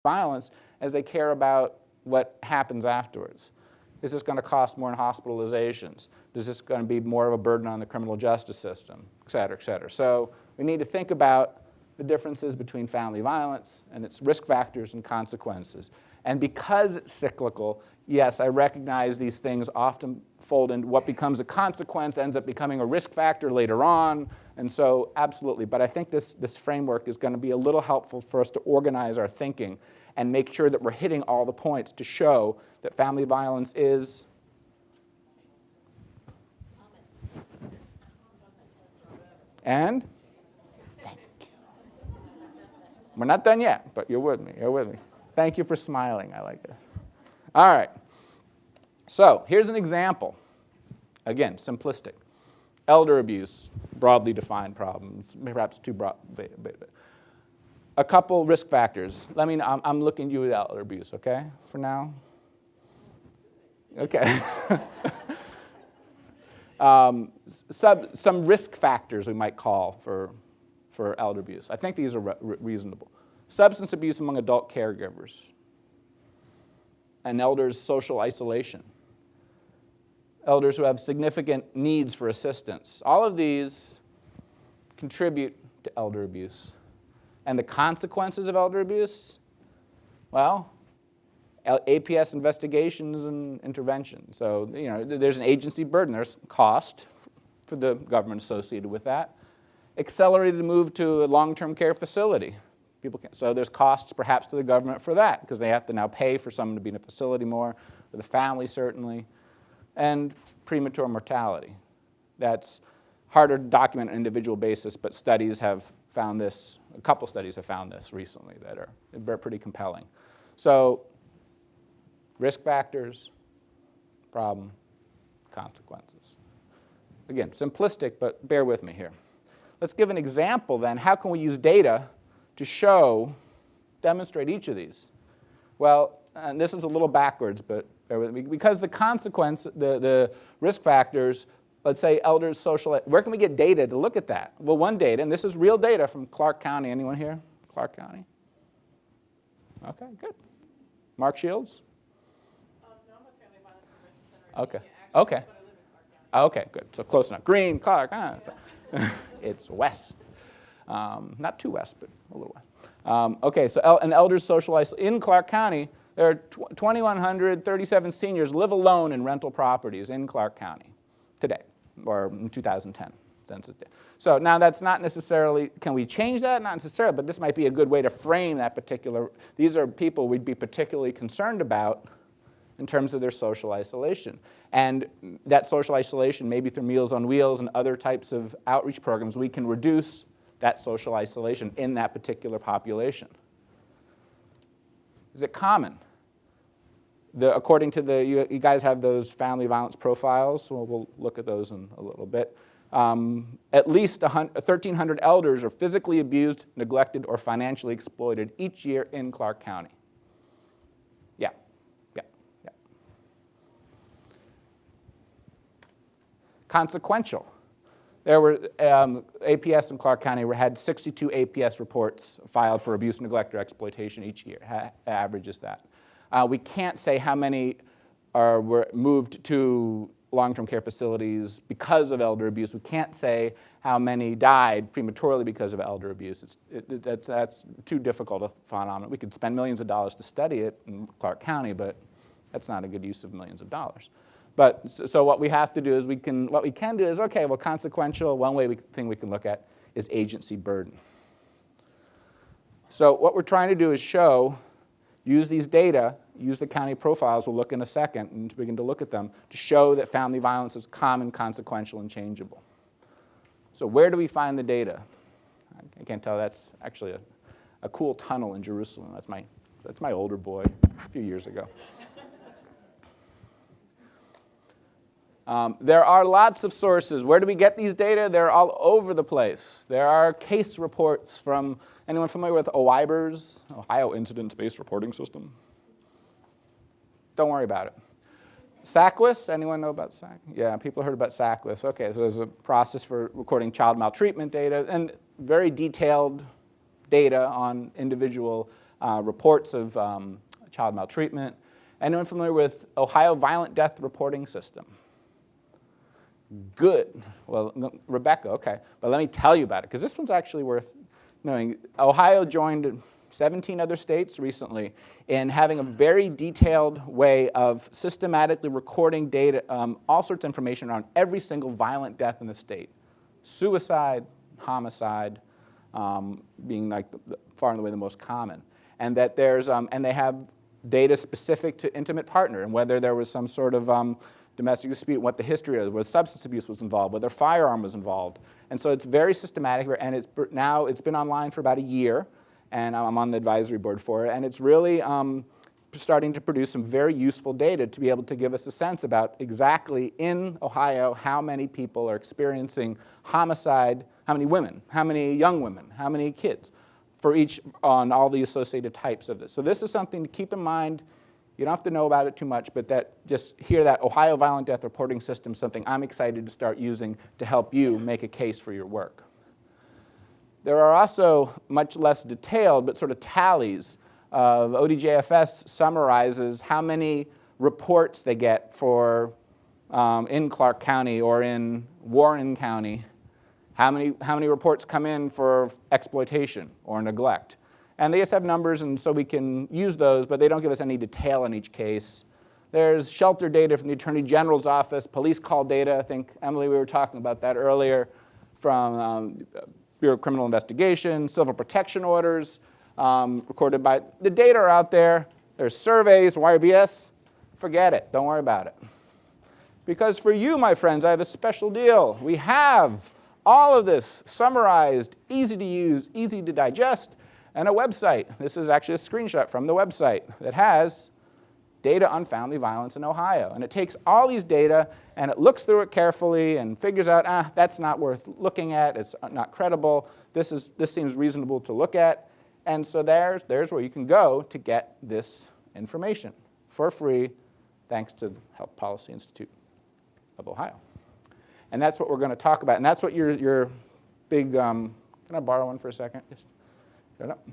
violence as they care about what happens afterwards. Is this going to cost more in hospitalizations? Is this going to be more of a burden on the criminal justice system, et cetera, et cetera? So we need to think about the differences between family violence and its risk factors and consequences. And because it's cyclical, yes, I recognize these things often fold into what becomes a consequence, ends up becoming a risk factor later on, and so absolutely. But I think this framework is going to be a little helpful for us to organize our thinking and make sure that we're hitting all the points to show that family violence is and thank you. We're not done yet, but you're with me. You're with me. Thank you for smiling. I like it. All right. So here's an example. Again, simplistic. Elder abuse, broadly defined problem, perhaps too broad. A couple risk factors. I'm looking at you at elder abuse, okay, for now? Okay. Some risk factors we might call for elder abuse. I think these are reasonable. Substance abuse among adult caregivers. An elder's social isolation. Elders who have significant needs for assistance. All of these contribute to elder abuse. And the consequences of elder abuse? Well, APS investigations and intervention. So, there's an agency burden. There's cost for the government associated with that. Accelerated move to a long-term care facility. So there's costs perhaps to the government for that because they have to now pay for someone to be in a facility more, for the family certainly. And premature mortality. That's harder to document on an individual basis, but studies have found this, a couple studies have found this recently that are pretty compelling. So risk factors, problem, consequences. Again, simplistic, but bear with me here. Let's give an example then. How can we use data to demonstrate each of these? Well, and this is a little backwards, but bear with me. Because the consequence, the risk factors, let's say elders, social, where can we get data to look at that? Well, one data, and this is real data from Clark County. Anyone here? Clark County? Okay, good. Mark Shields? No, I'm a family violence prevention center. Okay. Okay. But I live in Clark County. Okay, good. So close enough. Green, Clark. It's west. Not too west, but a little west. Okay, so an elder's social isolation. In Clark County, there are 2,137 seniors live alone in rental properties in Clark County today, or in 2010. So now that's not necessarily, can we change that? Not necessarily, but this might be a good way to frame that particular, these are people we'd be particularly concerned about in terms of their social isolation. And that social isolation, maybe through Meals on Wheels and other types of outreach programs, we can reduce that social isolation in that particular population. Is it common? According to you guys have those family violence profiles, so we'll look at those in a little bit. At least 1,300 elders are physically abused, neglected, or financially exploited each year in Clark County. Yeah. Consequential. There were, APS in Clark County had 62 APS reports filed for abuse, neglect, or exploitation each year. Averages that. We can't say how many were moved to long-term care facilities because of elder abuse. We can't say how many died prematurely because of elder abuse. That's too difficult a phenomenon. We could spend millions of dollars to study it in Clark County, but that's not a good use of millions of dollars. But so what we have to do is what we can do is, okay, well, consequential, one thing we can look at is agency burden. So what we're trying to do is use these data, use the county profiles, we'll look in a second and begin to look at them, to show that family violence is common, consequential, and changeable. So where do we find the data? I can't tell, that's actually a cool tunnel in Jerusalem. That's my older boy a few years ago. There are lots of sources. Where do we get these data? They're all over the place. There are case reports from, anyone familiar with OIBRS, Ohio Incident-Based Reporting System? Don't worry about it. SACWIS, anyone know about SACWIS? Yeah, people heard about SACWIS. Okay, so there's a process for recording child maltreatment data and very detailed data on individual reports of child maltreatment. Anyone familiar with Ohio Violent Death Reporting System? Good. Well, Rebecca, okay. But let me tell you about it, because this one's actually worth knowing. Ohio joined 17 other states recently in having a very detailed way of systematically recording data, all sorts of information around every single violent death in the state. Suicide, homicide, being like far and away the most common. And that there's, and they have data specific to intimate partner, and whether there was some sort of domestic dispute, what the history is, whether substance abuse was involved, whether firearm was involved. And so it's very systematic, and it's been online for about a year, and I'm on the advisory board for it, and it's really starting to produce some very useful data to be able to give us a sense about exactly in Ohio how many people are experiencing homicide, how many women, how many young women, how many kids, for each on all the associated types of this. So this is something to keep in mind. You don't have to know about it too much, but that just hear that Ohio Violent Death Reporting System, something I'm excited to start using to help you make a case for your work. There are also much less detailed, but sort of tallies of ODJFS summarizes how many reports they get for in Clark County or in Warren County, how many reports come in for exploitation or neglect. And they just have numbers, and so we can use those, but they don't give us any detail in each case. There's shelter data from the Attorney General's office, police call data. I think, Emily, we were talking about that earlier, from Bureau of Criminal Investigation, civil protection orders, recorded by, the data are out there. There's surveys, YRBS. Forget it, don't worry about it. Because for you, my friends, I have a special deal. We have all of this summarized, easy to use, easy to digest, and a website. This is actually a screenshot from the website that has data on family violence in Ohio. And it takes all these data and it looks through it carefully and figures out, that's not worth looking at, it's not credible, this seems reasonable to look at. And so there's where you can go to get this information for free, thanks to the Health Policy Institute of Ohio. And that's what we're going to talk about. And that's what your big, can I borrow one for a second? Just shut up.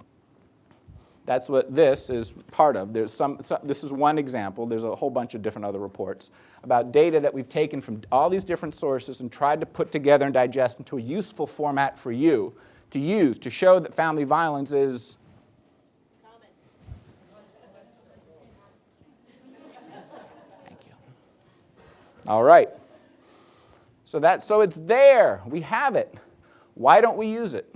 That's what this is part of. This is one example. There's a whole bunch of different other reports about data that we've taken from all these different sources and tried to put together and digest into a useful format for you to use to show that family violence is Thank you. All right. So it's there. We have it. Why don't we use it?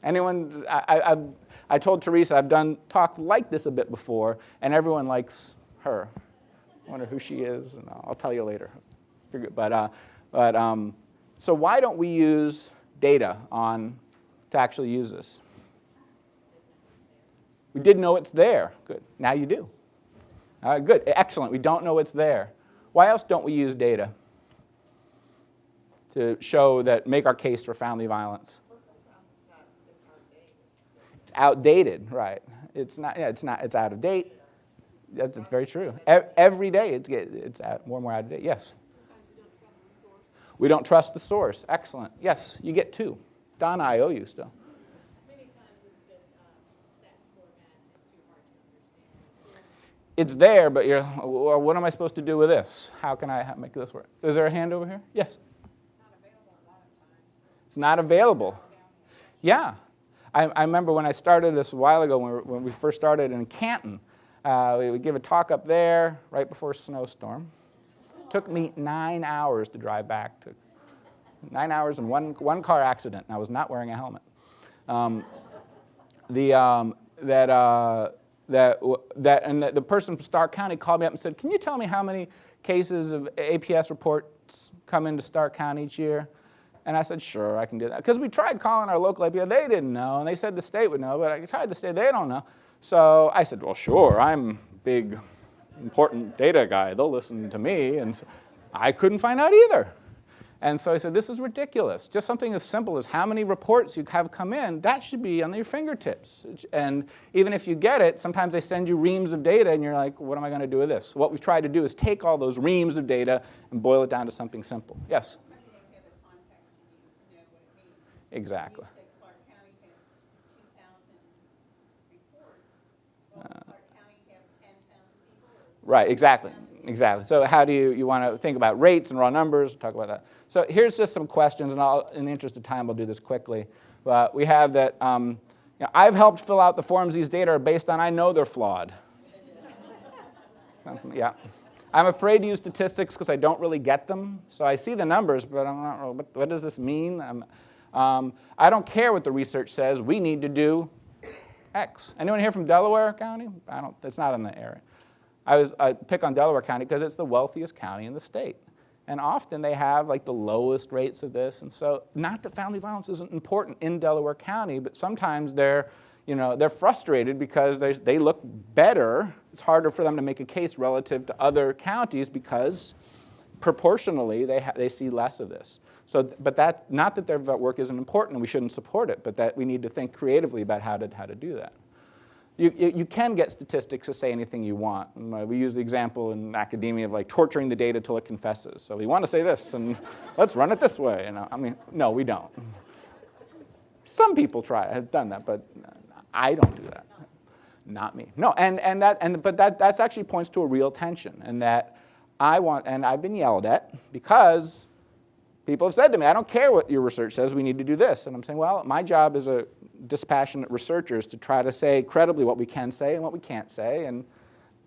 Anyone? I told Teresa I've talked like this a bit before, and everyone likes her. I wonder who she is, and I'll tell you later. So why don't we use data to actually use this? We didn't know it's there. Good. Now you do. All right, good. Excellent. We don't know it's there. Why else don't we use data to show that, make our case for family violence? It's outdated, right? It's out of date. That's very true. Every day it's more and more out of date. Yes? We don't trust the source. Excellent. Yes, you get two. Donna, I owe you still. Many times it's just stats format. It's too hard to understand. It's there, but well, what am I supposed to do with this? How can I make this work? Is there a hand over here? Yes? It's not available a lot of times. It's not available. Yeah. I remember when I started this a while ago, when we first started in Canton, we would give a talk up there right before a snowstorm. Took me 9 hours to drive back. 9 hours and one car accident, and I was not wearing a helmet. The person from Stark County called me up and said, "Can you tell me how many cases of APS reports come into Stark County each year?" And I said, "Sure, I can do that." Because we tried calling our local APS, they didn't know, and they said the state would know, but I tried the state, they don't know. So I said, "Well, sure, I'm a big, important data guy. They'll listen to me." And so I couldn't find out either. And so I said, this is ridiculous. Just something as simple as how many reports you have come in, that should be on your fingertips. And even if you get it, sometimes they send you reams of data, and you're like, what am I going to do with this? What we've tried to do is take all those reams of data and boil it down to something simple. Yes? Exactly. Right, exactly. Exactly. So how do you want to think about rates and raw numbers? We'll talk about that. So here's just some questions, and in the interest of time, I'll do this quickly. We have that, I've helped fill out the forms. These data are based on, I know they're flawed. Yeah. I'm afraid to use statistics because I don't really get them. So I see the numbers, but I'm not, what does this mean? I don't care what the research says. We need to do X. Anyone here from Delaware County? That's not in the area. I pick on Delaware County because it's the wealthiest county in the state. And often they have like the lowest rates of this. And so not that family violence isn't important in Delaware County, but sometimes they're frustrated because they look better. It's harder for them to make a case relative to other counties because proportionally they see less of this. So, but that's not that their work isn't important and we shouldn't support it, but that we need to think creatively about how to do that. You can get statistics to say anything you want. We use the example in academia of like torturing the data till it confesses. So we want to say this, and let's run it this way. No, we don't. Some people have done that, but I don't do that. Not me. No, but that actually points to a real tension, and that I've been yelled at because people have said to me, I don't care what your research says, we need to do this. And I'm saying, well, my job as a dispassionate researcher is to try to say credibly what we can say and what we can't say. And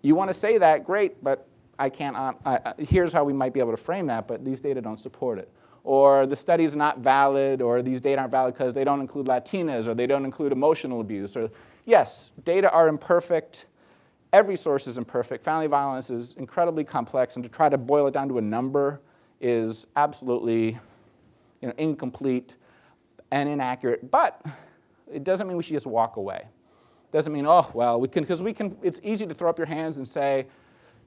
you want to say that, great, but I can't, here's how we might be able to frame that, but these data don't support it. Or the study's not valid, or these data aren't valid because they don't include Latinas, or they don't include emotional abuse. Or yes, data are imperfect. Every source is imperfect. Family violence is incredibly complex, and to try to boil it down to a number is absolutely incomplete and inaccurate. But it doesn't mean we should just walk away. It doesn't mean, oh, well, it's easy to throw up your hands and say,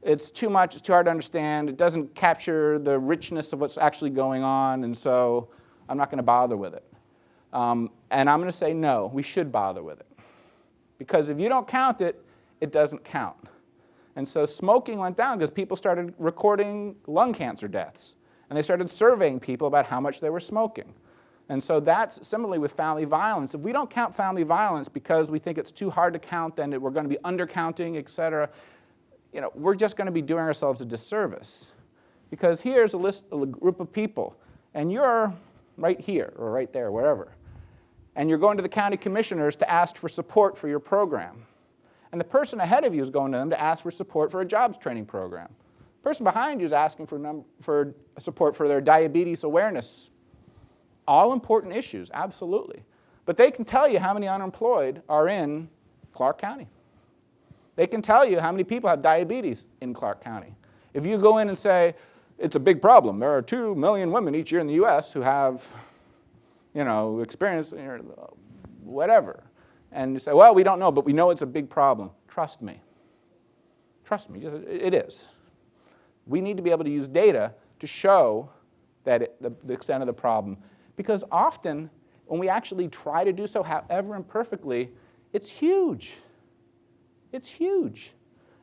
it's too much, it's too hard to understand, it doesn't capture the richness of what's actually going on, and so I'm not going to bother with it. And I'm going to say, no, we should bother with it. Because if you don't count it, it doesn't count. And so smoking went down because people started recording lung cancer deaths. And they started surveying people about how much they were smoking. And so that's similarly with family violence. If we don't count family violence because we think it's too hard to count, then we're going to be undercounting, et cetera, we're just going to be doing ourselves a disservice. Because here's a group of people, and you're right here or right there, wherever. And you're going to the county commissioners to ask for support for your program. And the person ahead of you is going to them to ask for support for a jobs training program. The person behind you is asking for support for their diabetes awareness. All important issues, absolutely. But they can tell you how many unemployed are in Clark County. They can tell you how many people have diabetes in Clark County. If you go in and say, it's a big problem, there are 2 million women each year in the US who have, experience, whatever. And you say, well, we don't know, but we know it's a big problem. Trust me. Trust me, it is. We need to be able to use data to show that the extent of the problem. Because often, when we actually try to do so, however imperfectly, it's huge. It's huge.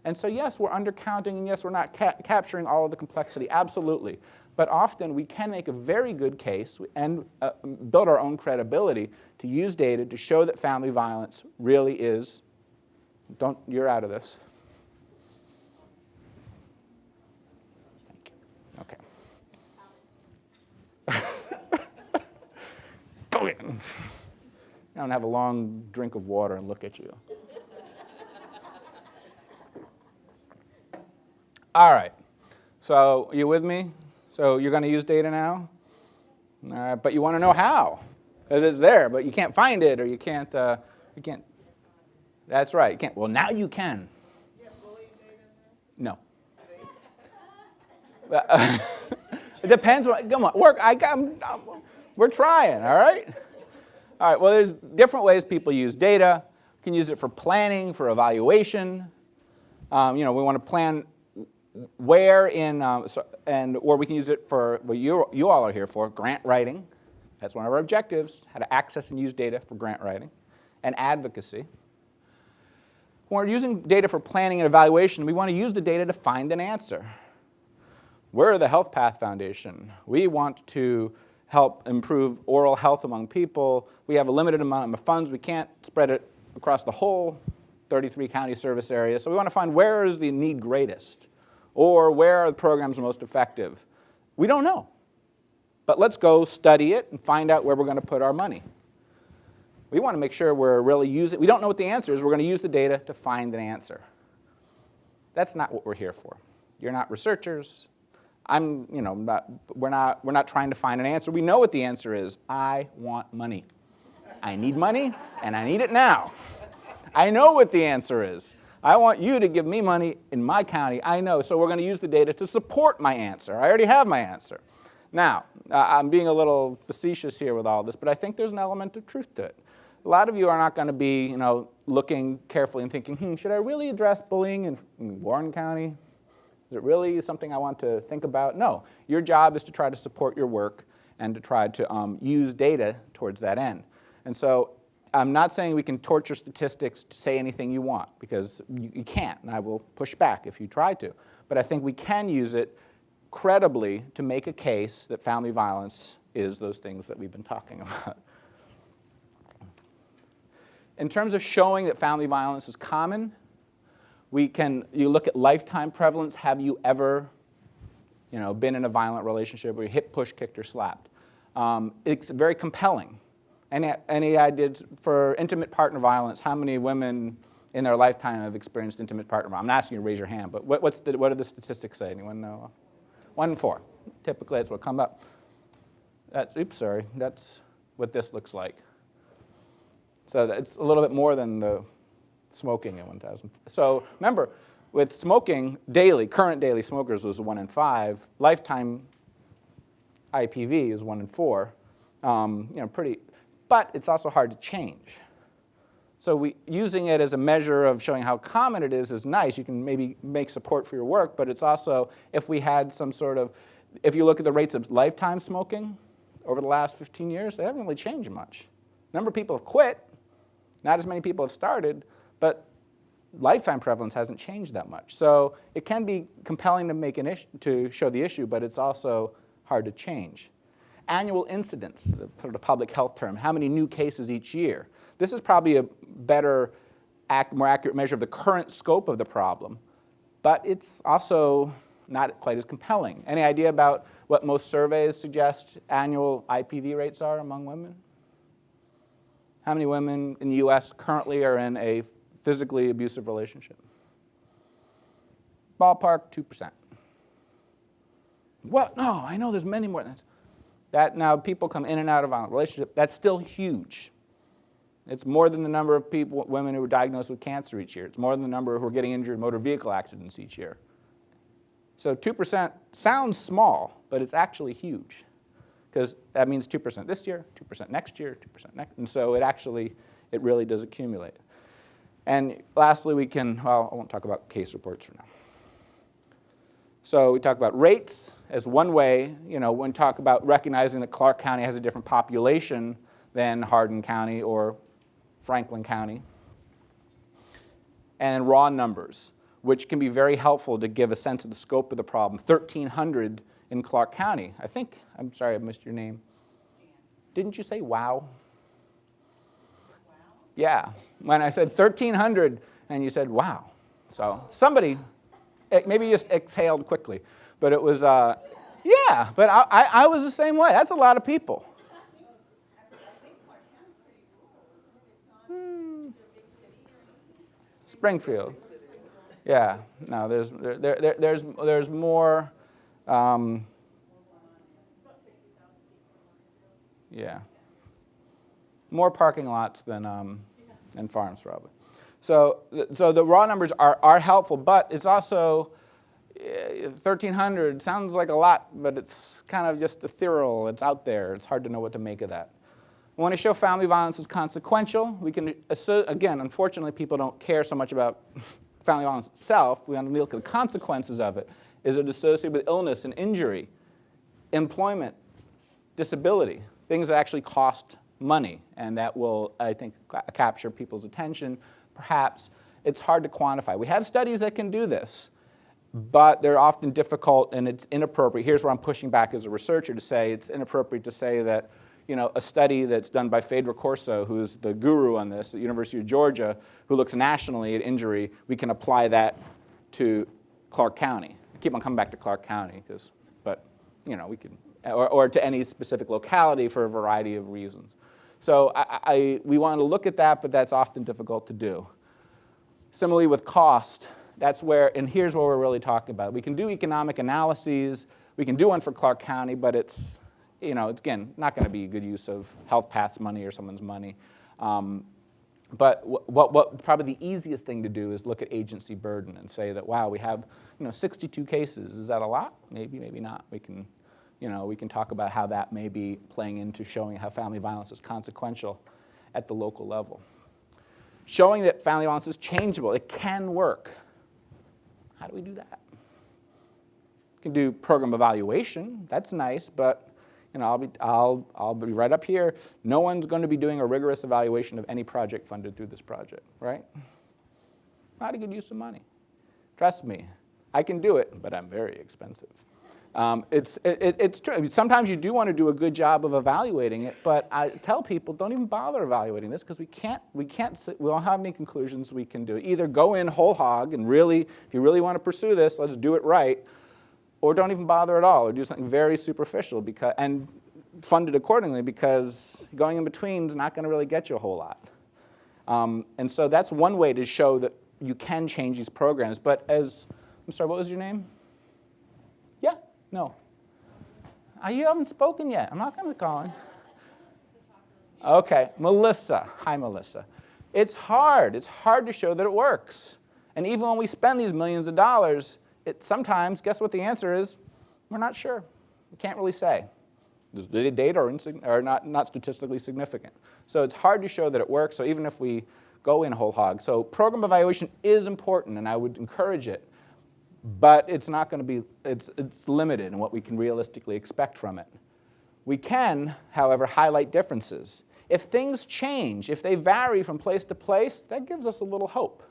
And so yes, we're undercounting, and yes, we're not capturing all of the complexity, absolutely. But often, we can make a very good case and build our own credibility to use data to show that family violence really is, you're out of this. Thank you. Okay. Go in. I don't have a long drink of water and look at you. All right. So are you with me? So you're going to use data now? All right, but you want to know how. Because it's there, but you can't find it, or you can't. That's right. You can't. Well, now you can. No. It depends. Come on, work. We're trying. All right. All right. Well, there's different ways people use data. You can use it for planning, for evaluation. We want to plan where in, or we can use it for what you all are here for, grant writing. That's one of our objectives, how to access and use data for grant writing, and advocacy. When we're using data for planning and evaluation, we want to use the data to find an answer. We're the HealthPath Foundation. We want to help improve oral health among people. We have a limited amount of funds. We can't spread it across the whole 33 county service areas. So we want to find where is the need greatest, or where are the programs most effective. We don't know. But let's go study it and find out where we're going to put our money. We want to make sure we're really using, we don't know what the answer is, we're going to use the data to find an answer. That's not what we're here for. You're not researchers. We're not trying to find an answer. We know what the answer is. I want money. I need money, and I need it now. I know what the answer is. I want you to give me money in my county. I know, so we're going to use the data to support my answer. I already have my answer. Now, I'm being a little facetious here with all this, but I think there's an element of truth to it. A lot of you are not going to be, looking carefully and thinking, should I really address bullying in Warren County? Is it really something I want to think about? No. Your job is to try to support your work and to try to use data towards that end. And so I'm not saying we can torture statistics to say anything you want, because you can't, and I will push back if you try to. But I think we can use it credibly to make a case that family violence is those things that we've been talking about. In terms of showing that family violence is common, you look at lifetime prevalence. Have you ever been in a violent relationship where you hit, pushed, kicked, or slapped? It's very compelling. Any ideas for intimate partner violence? How many women in their lifetime have experienced intimate partner violence? I'm not asking you to raise your hand, but what do the statistics say? Anyone know? 1 in 4. Typically, that's what come up. That's what this looks like. So it's a little bit more than the smoking at 1,000. So remember, with smoking daily, current daily smokers was 1 in 5. Lifetime IPV is 1 in 4. Pretty. But it's also hard to change. So using it as a measure of showing how common it is nice. You can maybe make support for your work, but it's also, if we had some sort of, if you look at the rates of lifetime smoking over the last 15 years, they haven't really changed much. A number of people have quit. Not as many people have started, but lifetime prevalence hasn't changed that much. So it can be compelling to make an issue, to show the issue, but it's also hard to change. Annual incidence, the public health term, how many new cases each year. This is probably a better, more accurate measure of the current scope of the problem, but it's also not quite as compelling. Any idea about what most surveys suggest annual IPV rates are among women? How many women in the US currently are in a physically abusive relationship? Ballpark, 2%. What? No, I know there's many more than that. Now people come in and out of a violent relationship. That's still huge. It's more than the number of women who are diagnosed with cancer each year. It's more than the number who are getting injured in motor vehicle accidents each year. So 2% sounds small, but it's actually huge, because that means 2% this year, 2% next year, 2% next, and so it really does accumulate. And lastly, I won't talk about case reports for now. So we talk about rates as one way, when we talk about recognizing that Clark County has a different population than Hardin County or Franklin County. And raw numbers, which can be very helpful to give a sense of the scope of the problem. 1,300 in Clark County. I'm sorry, I missed your name. Didn't you say wow? Wow? Yeah, when I said 1,300 and you said wow. So somebody, maybe just exhaled quickly. But it was, yeah, but I was the same way. That's a lot of people. Springfield. Yeah, no, there's more, yeah, more parking lots than farms probably. So the raw numbers are helpful, but it's also 1,300 sounds like a lot, but it's kind of just ethereal. It's out there. It's hard to know what to make of that. We want to show family violence is consequential. We can, again, unfortunately, people don't care so much about family violence itself. We want to look at the consequences of it. Is it associated with illness and injury, employment, disability, things that actually cost money, and that will, I think, capture people's attention. Perhaps it's hard to quantify. We have studies that can do this, but they're often difficult and it's inappropriate. Here's where I'm pushing back as a researcher to say it's inappropriate to say that a study that's done by Phaedra Corso, who's the guru on this at the University of Georgia, who looks nationally at injury. We can apply that to Clark County. I keep on coming back to Clark County, but we can, or to any specific locality for a variety of reasons. So we want to look at that, but that's often difficult to do. Similarly with cost, that's where, and here's what we're really talking about. We can do economic analyses. We can do one for Clark County, but it's again, not going to be a good use of HealthPath's money or someone's money. But what probably the easiest thing to do is look at agency burden and say that, wow, we have 62 cases. Is that a lot? Maybe, maybe not. We can talk about how that may be playing into showing how family violence is consequential at the local level. Showing that family violence is changeable. It can work. How do we do that? We can do program evaluation. That's nice, but I'll be right up here. No one's going to be doing a rigorous evaluation of any project funded through this project, right? Not a good use of money. Trust me, I can do it, but I'm very expensive. It's true. I mean, sometimes you do want to do a good job of evaluating it, but I tell people don't even bother evaluating this because we don't have any conclusions we can do. Either go in whole hog and really, if you really want to pursue this, let's do it right, or don't even bother at all, or do something very superficial and fund it accordingly, because going in between is not going to really get you a whole lot. And so that's one way to show that you can change these programs. But I'm sorry, what was your name? Yeah. No. You haven't spoken yet. I'm not going to call in. Okay, Melissa. Hi, Melissa. It's hard. It's hard to show that it works. And even when we spend these millions of dollars, sometimes, guess what the answer is? We're not sure. We can't really say. The data are not statistically significant. So it's hard to show that it works, so even if we go in whole hog. So program evaluation is important, and I would encourage it. But it's not going to be, it's limited in what we can realistically expect from it. We can, however, highlight differences. If things change, if they vary from place to place, that gives us a little hope.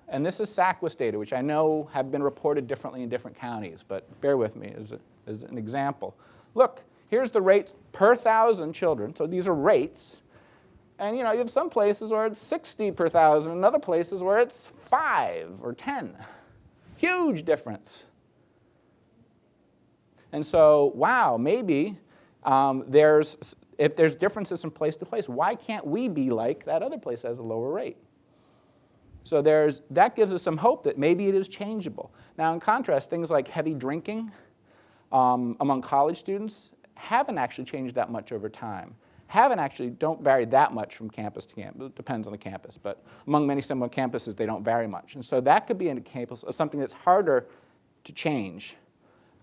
And this is SACWIS data, which I know have been reported differently in different counties, but bear with me as an example. Look, here's the rates per 1,000 children, so these are rates. And you have some places where it's 60 per 1,000, and other places where it's 5 or 10. Huge difference. And so, wow, maybe if there's differences from place to place, why can't we be like that other place that has a lower rate? So that gives us some hope that maybe it is changeable. Now, in contrast, things like heavy drinking among college students haven't actually changed that much over time. Don't vary that much from campus to campus. It depends on the campus, but among many similar campuses, they don't vary much. And so that could be a campus of something that's harder to change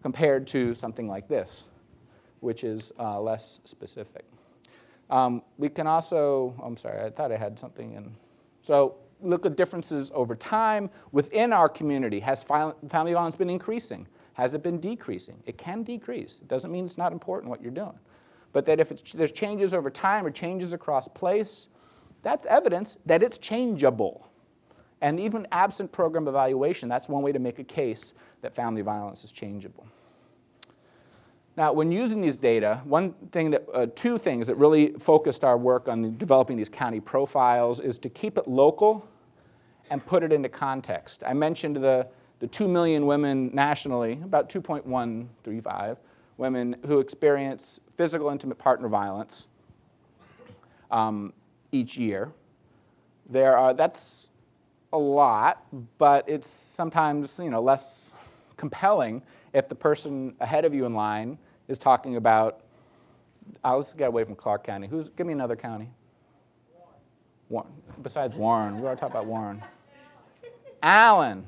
compared to something like this, which is less specific. We can also, I'm sorry, I thought I had something in. So look at differences over time within our community. Has family violence been increasing? Has it been decreasing? It can decrease. It doesn't mean it's not important what you're doing. But that if there's changes over time or changes across place, that's evidence that it's changeable. And even absent program evaluation, that's one way to make a case that family violence is changeable. Now, when using these data, two things that really focused our work on developing these county profiles is to keep it local and put it into context. I mentioned the 2 million women nationally, about 2.135 women who experience physical intimate partner violence each year. That's a lot, but it's sometimes less compelling if the person ahead of you in line is talking about, let's get away from Clark County. Give me another county. Warren. Besides Warren, we already talked about Warren. Allen.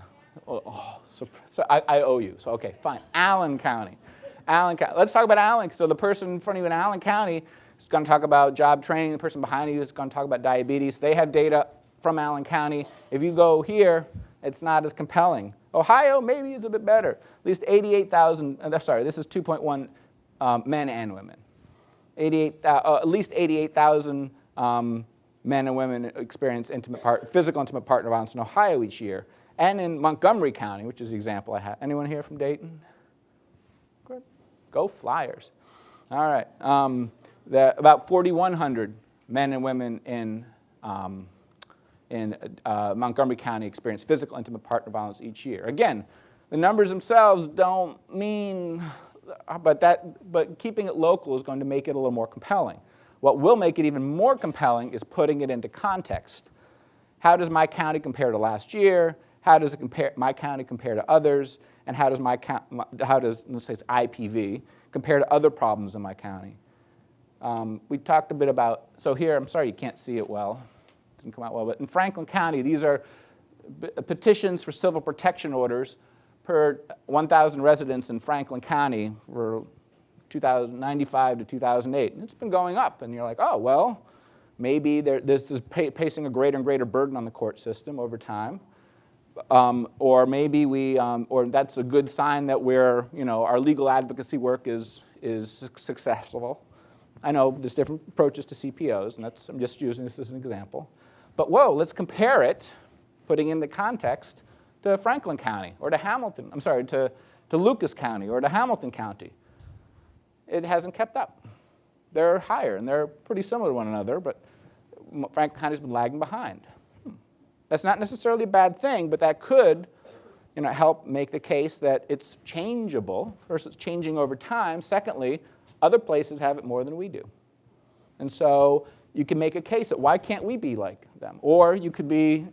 So I owe you. So okay, fine. Allen County. Let's talk about Allen. So the person in front of you in Allen County is going to talk about job training. The person behind you is going to talk about diabetes. They have data from Allen County. If you go here, it's not as compelling. Ohio maybe is a bit better. At least 88,000, this is 2.1 men and women. At least 88,000 men and women experience physical intimate partner violence in Ohio each year. And in Montgomery County, which is the example I had. Anyone here from Dayton? Good. Go Flyers. All right. About 4,100 men and women in Montgomery County experience physical intimate partner violence each year. Again, the numbers themselves don't mean, but keeping it local is going to make it a little more compelling. What will make it even more compelling is putting it into context. How does my county compare to last year? How does my county compare to others? And how does let's say it's IPV, compare to other problems in my county? We talked a bit about, so here, I'm sorry you can't see it well. It didn't come out well, but in Franklin County, these are petitions for civil protection orders per 1,000 residents in Franklin County for 1995 to 2008. And it's been going up, and you're like, oh, well, maybe this is placing a greater and greater burden on the court system over time. Or maybe or that's a good sign that our legal advocacy work is successful. I know there's different approaches to CPOs, and I'm just using this as an example. But whoa, let's compare it, putting in the context, to Franklin County, or to Hamilton, to Lucas County, or to Hamilton County. It hasn't kept up. They're higher, and they're pretty similar to one another, but Franklin County's been lagging behind. That's not necessarily a bad thing, but that could help make the case that it's changeable. First, it's changing over time. Secondly, other places have it more than we do. And so you can make a case that why can't we be like them? Or you could be,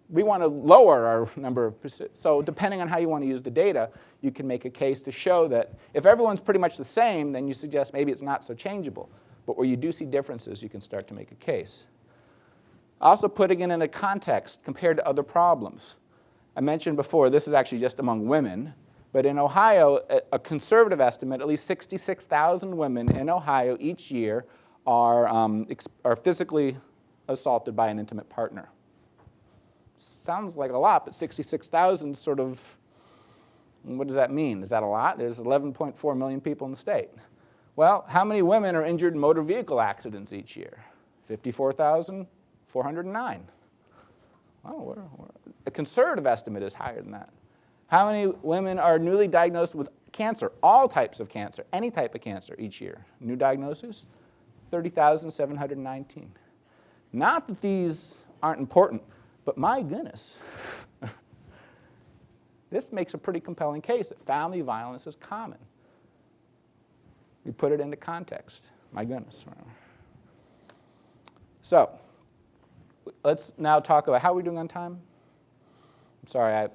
we want to lower our number of, so depending on how you want to use the data, you can make a case to show that if everyone's pretty much the same, then you suggest maybe it's not so changeable. But where you do see differences, you can start to make a case. Also putting it in a context compared to other problems. I mentioned before, this is actually just among women, but in Ohio, a conservative estimate, at least 66,000 women in Ohio each year are physically assaulted by an intimate partner. Sounds like a lot, but 66,000 sort of, what does that mean? Is that a lot? There's 11.4 million people in the state. Well, how many women are injured in motor vehicle accidents each year? 54,409. Well, a conservative estimate is higher than that. How many women are newly diagnosed with cancer, all types of cancer, any type of cancer each year? New diagnoses? 30,719. Not that these aren't important, but my goodness. This makes a pretty compelling case that family violence is common. You put it into context. My goodness. So, let's now talk about, how are we doing on time? I'm sorry, I've...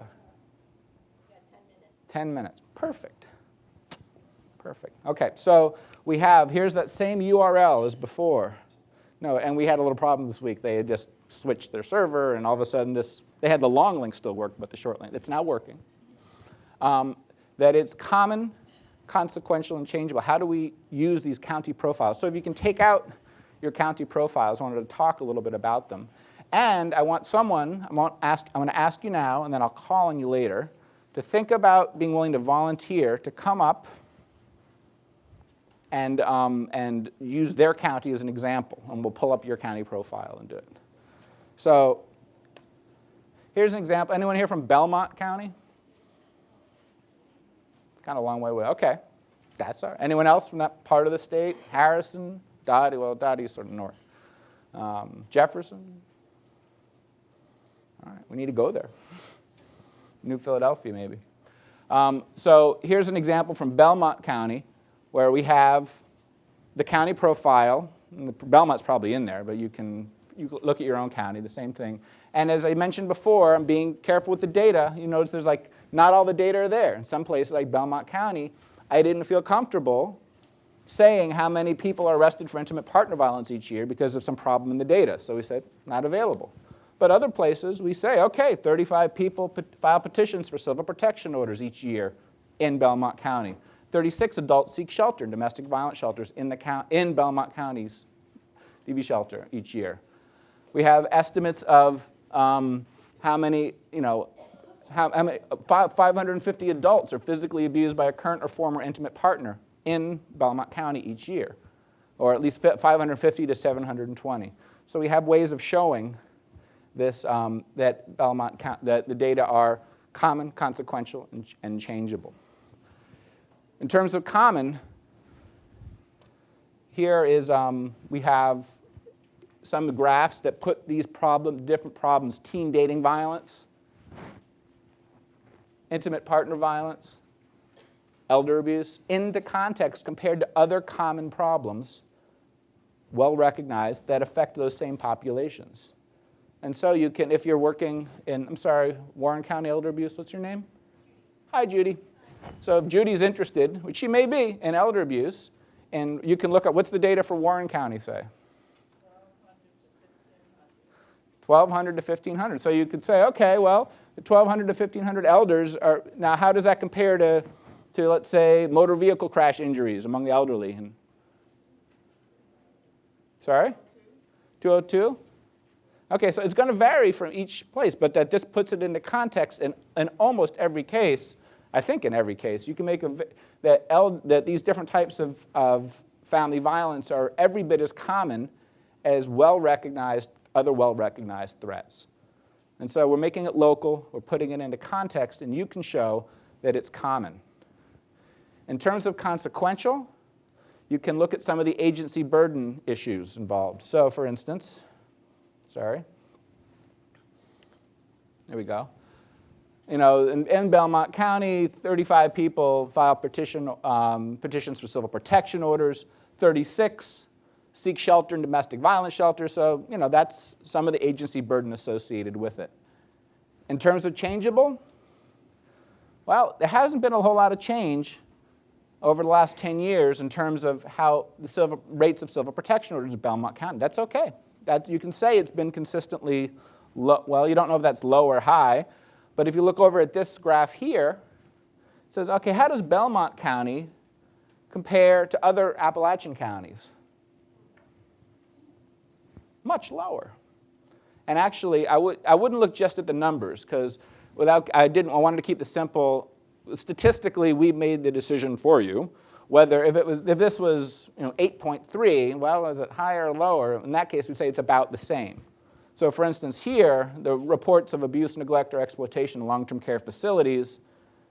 10 minutes. Perfect. Perfect. Okay, so we have, here's that same URL as before. No, and we had a little problem this week. They had just switched their server, and all of a sudden they had the long link still work, but the short link, it's now working. That it's common, consequential, and changeable. How do we use these county profiles? So if you can take out your county profiles, I wanted to talk a little bit about them. And I want someone, I'm going to ask you now, and then I'll call on you later, to think about being willing to volunteer to come up and use their county as an example. And we'll pull up your county profile and do it. So here's an example. Anyone here from Belmont County? Kind of a long way away. Okay, that's all right. Anyone else from that part of the state? Harrison, Dottie, well, Dottie's sort of north. Jefferson? All right, we need to go there. New Philadelphia, maybe. So here's an example from Belmont County where we have the county profile. And Belmont's probably in there, but you can look at your own county, the same thing. And as I mentioned before, I'm being careful with the data. You notice there's like, not all the data are there. In some places like Belmont County, I didn't feel comfortable saying how many people are arrested for intimate partner violence each year because of some problem in the data. So we said, not available. But other places, we say, okay, 35 people file petitions for civil protection orders each year in Belmont County. 36 adults seek shelter in domestic violence shelters in Belmont County's DV shelter each year. We have estimates of how many, 550 adults are physically abused by a current or former intimate partner in Belmont County each year, or at least 550 to 720. So we have ways of showing this, that the data are common, consequential, and changeable. In terms of common, Here is, we have some graphs that put these different problems, teen dating violence, intimate partner violence, elder abuse, into context compared to other common problems, well recognized, that affect those same populations. And so you can, if you're working in, I'm sorry, Warren County elder abuse, what's your name? Hi, Judy. So if Judy's interested, which she may be, in elder abuse, and you can look at, what's the data for Warren County say? 1,200 to 1,500. So you could say, okay, well, the 1,200 to 1,500 elders are, now how does that compare to let's say, motor vehicle crash injuries among the elderly? And, sorry? 202? Okay, so it's going to vary from each place, but that this puts it into context in almost every case. I think in every case, you can make that these different types of family violence are every bit as common as other well-recognized threats. And so we're making it local, we're putting it into context, and you can show that it's common. In terms of consequential, you can look at some of the agency burden issues involved. So for instance, sorry, there we go. You know, in Belmont County, 35 people filed petitions for civil protection orders, 36 seek shelter in domestic violence shelter. So, you know, that's some of the agency burden associated with it. In terms of changeable, well, there hasn't been a whole lot of change over the last 10 years in terms of how the rates of civil protection orders in Belmont County. That's okay. You can say it's been consistently low. Well, you don't know if that's low or high. But if you look over at this graph here, it says, okay, how does Belmont County compare to other Appalachian counties? Much lower. And actually, I wouldn't look just at the numbers, because I wanted to keep it simple. Statistically, we made the decision for you. Whether if this was 8.3, well, is it higher or lower? In that case, we'd say it's about the same. So for instance, here, the reports of abuse, neglect, or exploitation in long-term care facilities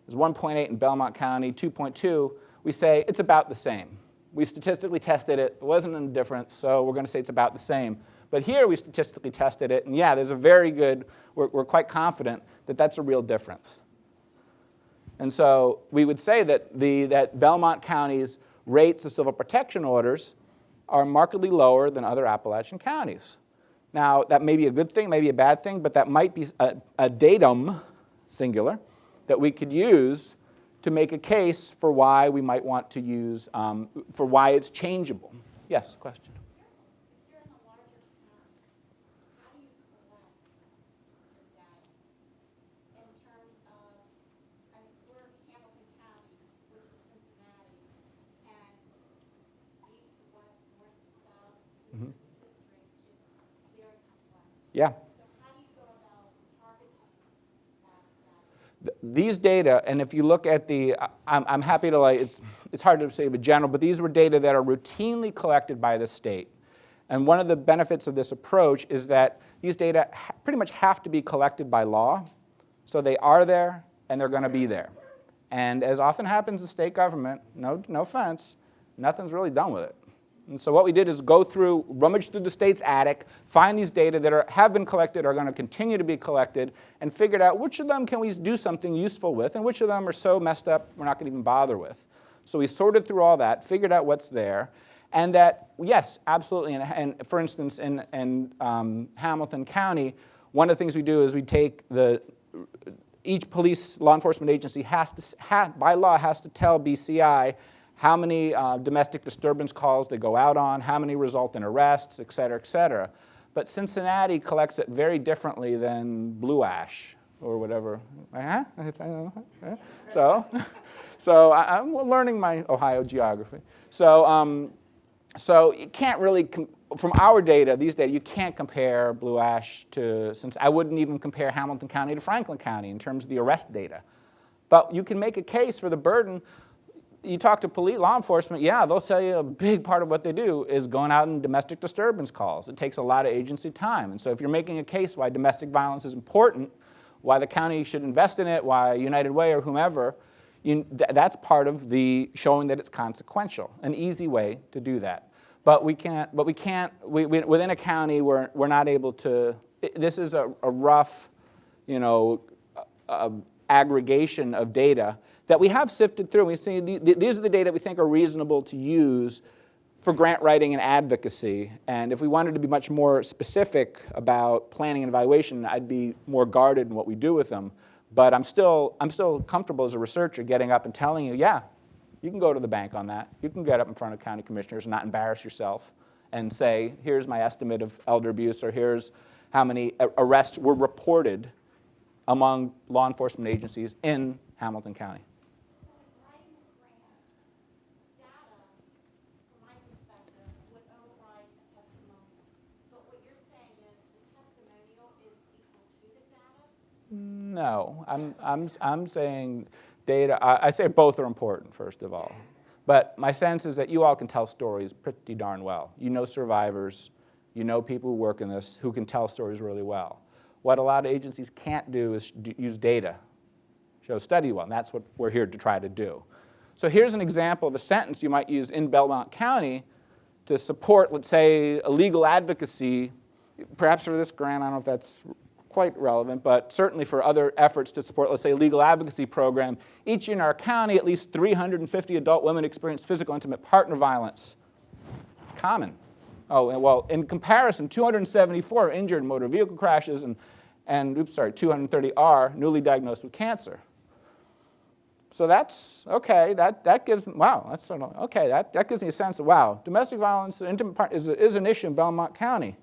is 1.8 in Belmont County, 2.2. We say it's about the same. We statistically tested it. It wasn't a difference, so we're going to say it's about the same. But here, we statistically tested it, and yeah, there's a very good, we're quite confident that that's a real difference. And so we would say that Belmont County's rates of civil protection orders are markedly lower than other Appalachian counties. Now, that may be a good thing, maybe a bad thing, but that might be a datum, singular, that we could use to make a case for why we might want to use, for why it's changeable. Yes, question? If you're in a larger county, how do you collect the data in terms of, I mean, we're Hamilton County, which is Cincinnati, and east to west, north to south, district to district, it's very complex. Yeah. So how do you go about targeting that data? These data, and if you look at I'm happy to, it's hard to say, but general, but these were data that are routinely collected by the state. And one of the benefits of this approach is that these data pretty much have to be collected by law. So they are there, and they're going to be there. And as often happens in state government, no offense, nothing's really done with it. And so what we did is go through, rummage through the state's attic, find these data that have been collected, are going to continue to be collected, and figured out which of them can we do something useful with, and which of them are so messed up we're not going to even bother with. So we sorted through all that, figured out what's there, and that, yes, absolutely, and for instance, in Hamilton County, one of the things we do is we take each police law enforcement agency by law has to tell BCI how many domestic disturbance calls they go out on, how many result in arrests, et cetera, et cetera. But Cincinnati collects it very differently than Blue Ash or whatever. So I'm learning my Ohio geography. So you can't really, from our data, these data, you can't compare Blue Ash to, since I wouldn't even compare Hamilton County to Franklin County in terms of the arrest data. But you can make a case for the burden. You talk to police, law enforcement, yeah, they'll tell you a big part of what they do is going out and domestic disturbance calls. It takes a lot of agency time. And so if you're making a case why domestic violence is important, why the county should invest in it, why United Way or whomever, that's part of the showing that it's consequential, an easy way to do that. But within a county, we're not able to, this is a rough, aggregation of data that we have sifted through. We see these are the data we think are reasonable to use for grant writing and advocacy. And if we wanted to be much more specific about planning and evaluation, I'd be more guarded in what we do with them. But I'm still comfortable as a researcher getting up and telling you, yeah, you can go to the bank on that. You can get up in front of county commissioners and not embarrass yourself and say, here's my estimate of elder abuse, or here's how many arrests were reported among law enforcement agencies in Hamilton County. Writing a grant, data, from my perspective, would override a testimonial. But what you're saying is the testimonial is equal to the data? No, I'm saying data, I'd say both are important, first of all. But my sense is that you all can tell stories pretty darn well. You know survivors, you know people who work in this who can tell stories really well. What a lot of agencies can't do is use data, show study well, and that's what we're here to try to do. So here's an example of a sentence you might use in Belmont County to support, let's say, a legal advocacy, perhaps for this grant, I don't know if that's quite relevant, but certainly for other efforts to support, let's say, a legal advocacy program. Each year in our county, at least 350 adult women experience physical intimate partner violence. It's common. Oh, well, in comparison, 274 are injured in motor vehicle crashes, and 230 are newly diagnosed with cancer. So that's, okay, that gives, wow, that's sort of, okay, that gives me a sense of, wow, domestic violence, intimate partner is an issue in Belmont County.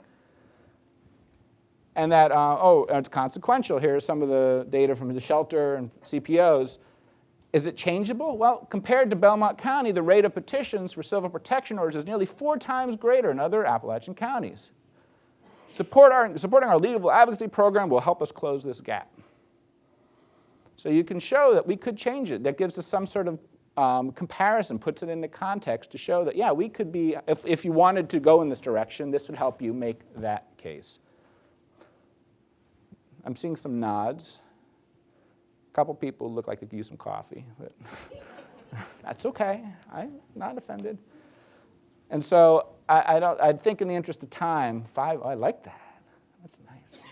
And that, it's consequential. Here's some of the data from the shelter and CPOs. Is it changeable? Well, compared to Belmont County, the rate of petitions for civil protection orders is nearly 4 times greater in other Appalachian counties. Supporting our legal advocacy program will help us close this gap. So you can show that we could change it. That gives us some sort of comparison, puts it into context to show that, yeah, we could be, if you wanted to go in this direction, this would help you make that case. I'm seeing some nods. A couple people look like they could use some coffee, but that's okay. I'm not offended. And so I think in the interest of time, I like that. That's nice.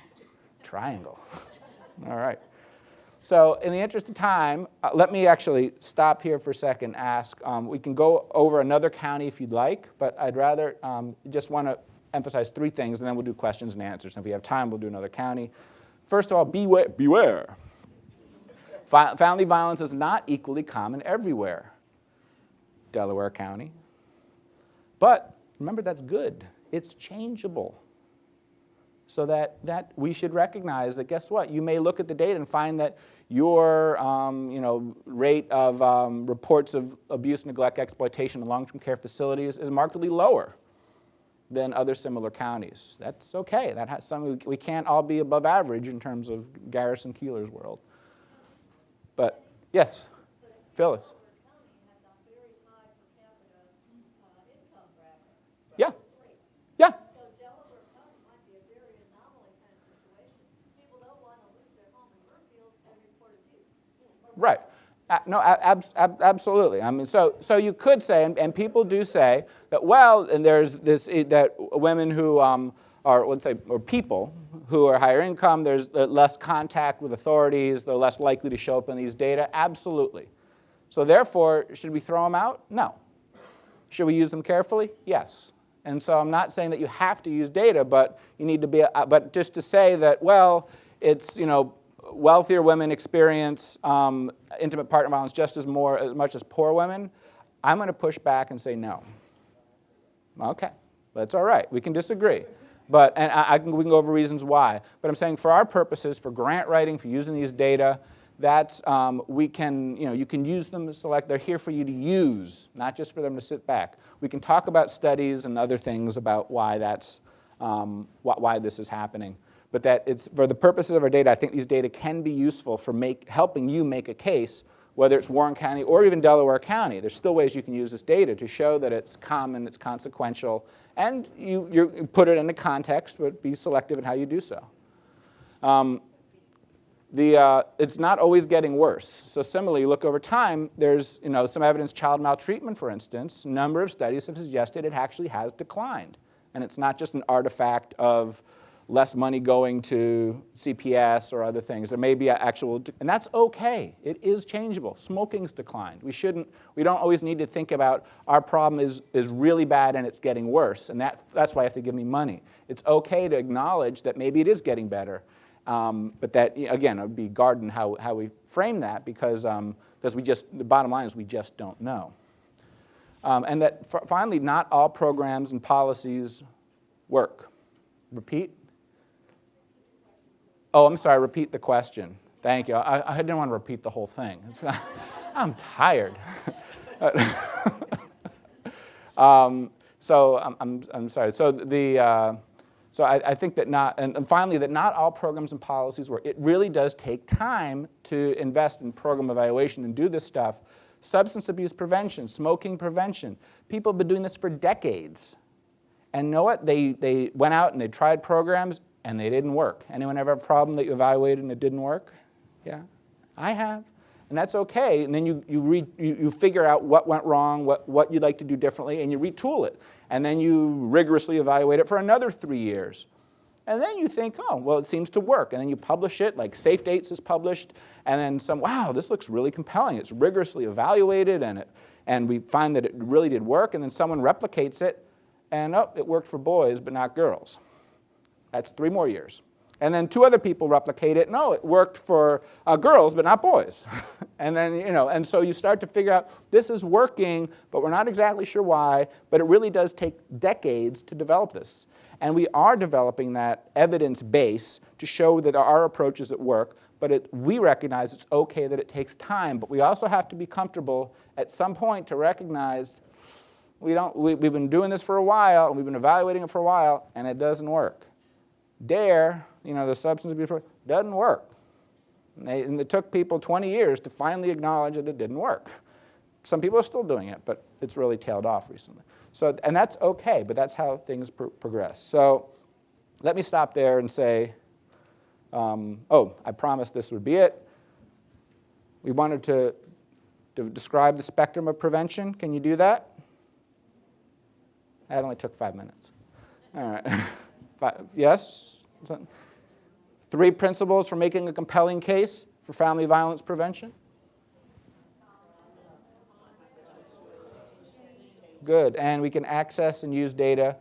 Triangle. All right. So in the interest of time, let me actually stop here for a second and ask. We can go over another county if you'd like, but I'd rather just want to emphasize 3 things, and then we'll do questions and answers. And if we have time, we'll do another county. First of all, beware. Family violence is not equally common everywhere. Delaware County. But remember, that's good. It's changeable. So that we should recognize that, guess what? You may look at the data and find that your rate of reports of abuse, neglect, exploitation in long-term care facilities is markedly lower than other similar counties. That's okay. That has we can't all be above average in terms of Garrison Keeler's world. But yes, Phyllis. Yeah. Yeah. So Delaware County might be a very anomaly kind of situation. People don't want to lose their home in Murfield and report abuse. Right. No, absolutely. I mean, so you could say, and people do say that, well, and there's this that women who are, let's say, or people who are higher income, there's less contact with authorities, they're less likely to show up in these data. Absolutely. So therefore, should we throw them out? No. Should we use them carefully? Yes. And so I'm not saying that you have to use data, but you need to be, but just to say that, well, it's, wealthier women experience intimate partner violence just as much as poor women, I'm going to push back and say no. Okay, that's all right. We can disagree. But, and we can go over reasons why. But I'm saying for our purposes, for grant writing, for using these data, that's, we can, you can use them to select. They're here for you to use, not just for them to sit back. We can talk about studies and other things about why that's, why this is happening. But that it's, for the purposes of our data, I think these data can be useful for helping you make a case, whether it's Warren County or even Delaware County. There's still ways you can use this data to show that it's common, it's consequential, and you put it into context, but be selective in how you do so. it's not always getting worse. So similarly, you look over time, there's some evidence child maltreatment, for instance. A number of studies have suggested it actually has declined. And it's not just an artifact of less money going to CPS or other things. There may be actual, and that's okay. It is changeable. Smoking's declined. We don't always need to think about our problem is really bad and it's getting worse, and that's why you have to give me money. It's okay to acknowledge that maybe it is getting better, but that, again, it would be guarding how we frame that because the bottom line is we just don't know. And that finally, not all programs and policies work. Repeat? Oh, I'm sorry, repeat the question. Thank you. I didn't want to repeat the whole thing. I'm tired. So I'm sorry. So I think that and finally that not all programs and policies work. It really does take time to invest in program evaluation and do this stuff. Substance abuse prevention, smoking prevention. People have been doing this for decades. And you know what? They went out and they tried programs and they didn't work. Anyone ever have a problem that you evaluated and it didn't work? Yeah, I have. And that's okay. And then you figure out what went wrong, what you'd like to do differently, and you retool it. And then you rigorously evaluate it for another 3 years. And then you think, oh, well, it seems to work. And then you publish it, like Safe Dates is published, and then wow, this looks really compelling. It's rigorously evaluated, and we find that it really did work, and then someone replicates it, and oh, it worked for boys, but not girls. That's 3 more years. And then 2 other people replicate it. No, it worked for girls, but not boys. And then, and so you start to figure out this is working, but we're not exactly sure why, but it really does take decades to develop this. And we are developing that evidence base to show that our approaches at work, but we recognize it's okay that it takes time, but we also have to be comfortable at some point to recognize we've been doing this for a while, and we've been evaluating it for a while, and it doesn't work. DARE, the substance abuse program, doesn't work. And it took people 20 years to finally acknowledge that it didn't work. Some people are still doing it, but it's really tailed off recently. So, and that's okay, but that's how things progress. So let me stop there and say, I promised this would be it. We wanted to describe the spectrum of prevention. Can you do that? That only took 5 minutes. All right. Yes? 3 principles for making a compelling case for family violence prevention? Good. And we can access and use data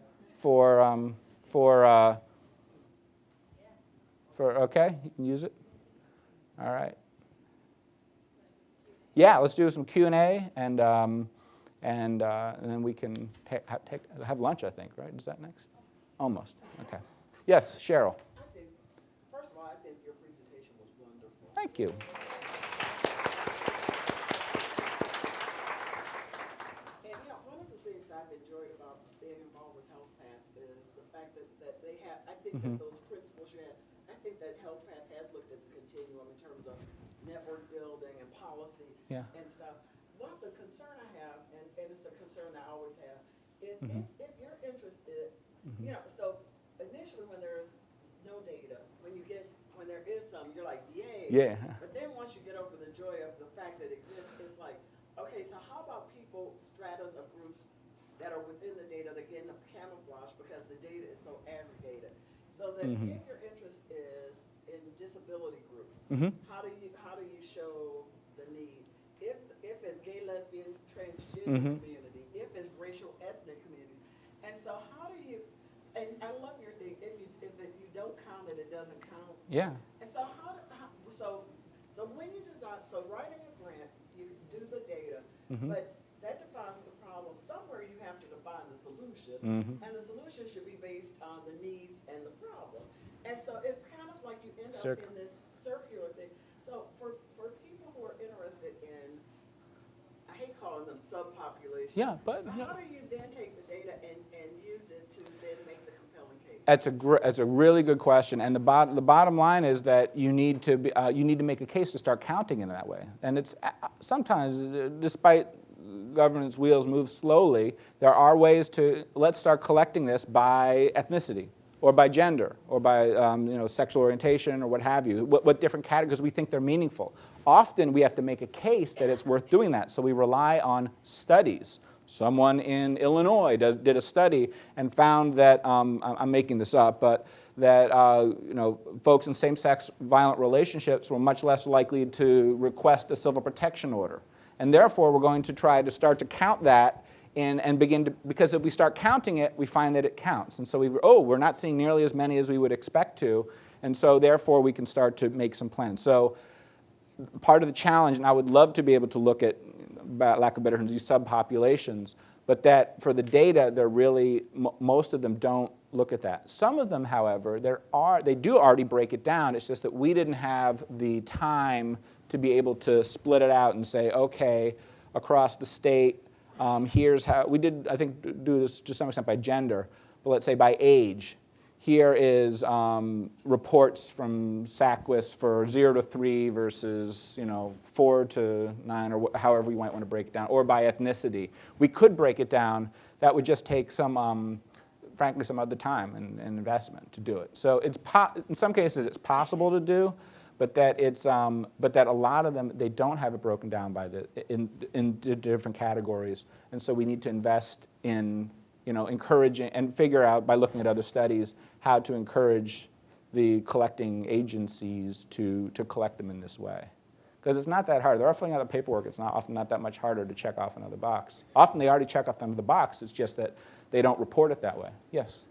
okay? You can use it? All right. Yeah, let's do some Q&A, and then we can have lunch, I think, right? Is that next? Almost. Okay. Yes, Cheryl. First of all, I think your presentation was wonderful. Thank you. And one of the things I've enjoyed about being involved with HealthPath is the fact that they have, I think that those principles you had, I think that HealthPath has looked at the continuum in terms of network building and policy and stuff. One of the concern I have, and it's a concern I always have, is if you're interested, so initially when there's no data, when there is some, you're like, yay. Yeah. But then once you get over the joy of the fact that it exists, it's like, okay, so how about people, stratas of groups that are within the data that get camouflage because the data is so aggregated. So that if your interest is in disability groups, how do you show the need? If it's gay, lesbian, transgender community, if it's racial, ethnic communities, and so how do you? And I love your thing. If you don't count it, it doesn't count. Yeah. And so so when you design, so writing a grant, you do the data, but that defines the problem. Somewhere you have to define the solution, and the solution should be based on the needs and the problem. And so it's kind of like you end up in this circular thing. So for people who are interested in, I hate calling them subpopulation. Yeah, but how do you then take the data and use it to then make the compelling case? That's a really good question, and the bottom line is that you need to make a case to start counting in that way. And it's sometimes, despite governance wheels move slowly, there are ways to let's start collecting this by ethnicity, or by gender, or by sexual orientation, or what have you. What different categories we think they're meaningful. Often we have to make a case that it's worth doing that, so we rely on studies. Someone in Illinois did a study and found that, I'm making this up, but that folks in same-sex violent relationships were much less likely to request a civil protection order. And therefore, we're going to try to start to count that and begin to, because if we start counting it, we find that it counts. And so we're not seeing nearly as many as we would expect to, and so therefore we can start to make some plans. So part of the challenge, and I would love to be able to look at, by lack of better terms, these subpopulations, but that for the data, they're really, most of them don't look at that. Some of them, however, they do already break it down. It's just that we didn't have the time to be able to split it out and say, okay, across the state, here's how, we did, I think, do this to some extent by gender, but let's say by age. Here is reports from SACWIS for 0 to 3 versus 4 to 9, or however you might want to break it down, or by ethnicity. We could break it down. That would just take some, frankly, some other time and investment to do it. So it's in some cases it's possible to do, but that a lot of them, they don't have it broken down by in different categories, and so we need to invest in encouraging and figure out by looking at other studies how to encourage the collecting agencies to collect them in this way. Because it's not that hard. They're filling out the paperwork. It's often not that much harder to check off another box. Often they already check off the box. It's just that they don't report it that way. Yes?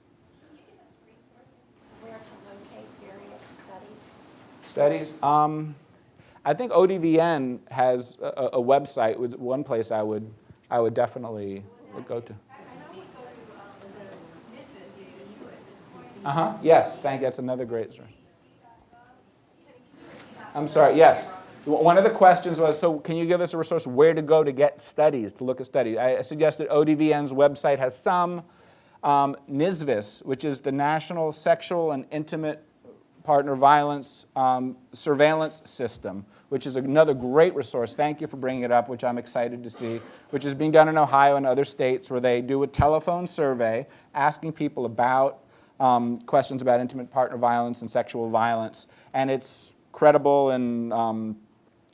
Can you give us resources as to where to locate various Studies? studies? I think ODVN has a website, with one place I would definitely go to. Yes, thank you. That's another great story. I'm sorry, yes. One of the questions was, so can you give us a resource where to go to get studies, to look at studies? I suggested ODVN's website has some. NSVIS, which is the National Sexual and Intimate Partner Violence Surveillance System, which is another great resource. Thank you for bringing it up, which I'm excited to see, which is being done in Ohio and other states, where they do a telephone survey asking people about questions about intimate partner violence and sexual violence, and it's credible and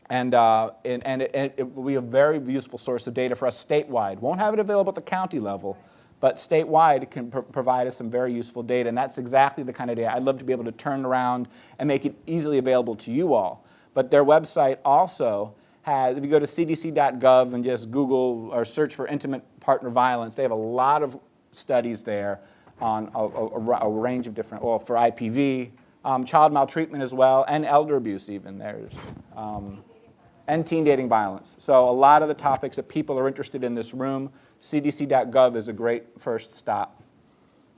it will be a very useful source of data for us statewide. Won't have it available at the county level, but statewide it can provide us some very useful data, and that's exactly the kind of data I'd love to be able to turn around and make it easily available to you all. But their website also has, if you go to cdc.gov and just Google or search for intimate partner violence, they have a lot of studies there on a range of different, well, for IPV, child maltreatment as well, and elder abuse even. There's, and teen dating violence. So a lot of the topics that people are interested in this room, cdc.gov is a great first stop.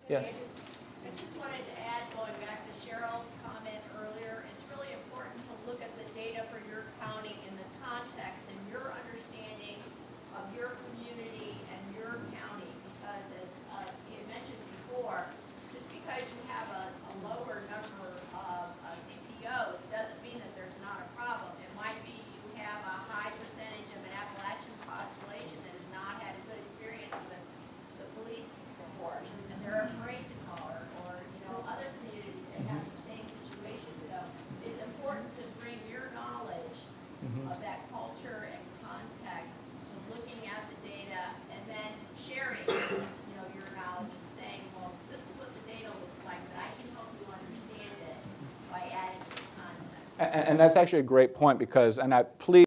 Yes? I just wanted to add, going back to Cheryl's comment earlier, it's really important to look at the data for your county in the context and your understanding of your community and your county, because as you had mentioned before, just because you have a lower number of CPOs doesn't mean that there's not a problem. It might be you have a high percentage of an Appalachian population that has not had a good experience with the police force, and they're afraid to call her, or other communities that have the same situation. So it's important to bring your knowledge of that culture and context to looking at the data and then sharing your knowledge and saying, well, this is what the data looks like, but I can help you understand it by adding this context. And that's actually a great point, because, and I please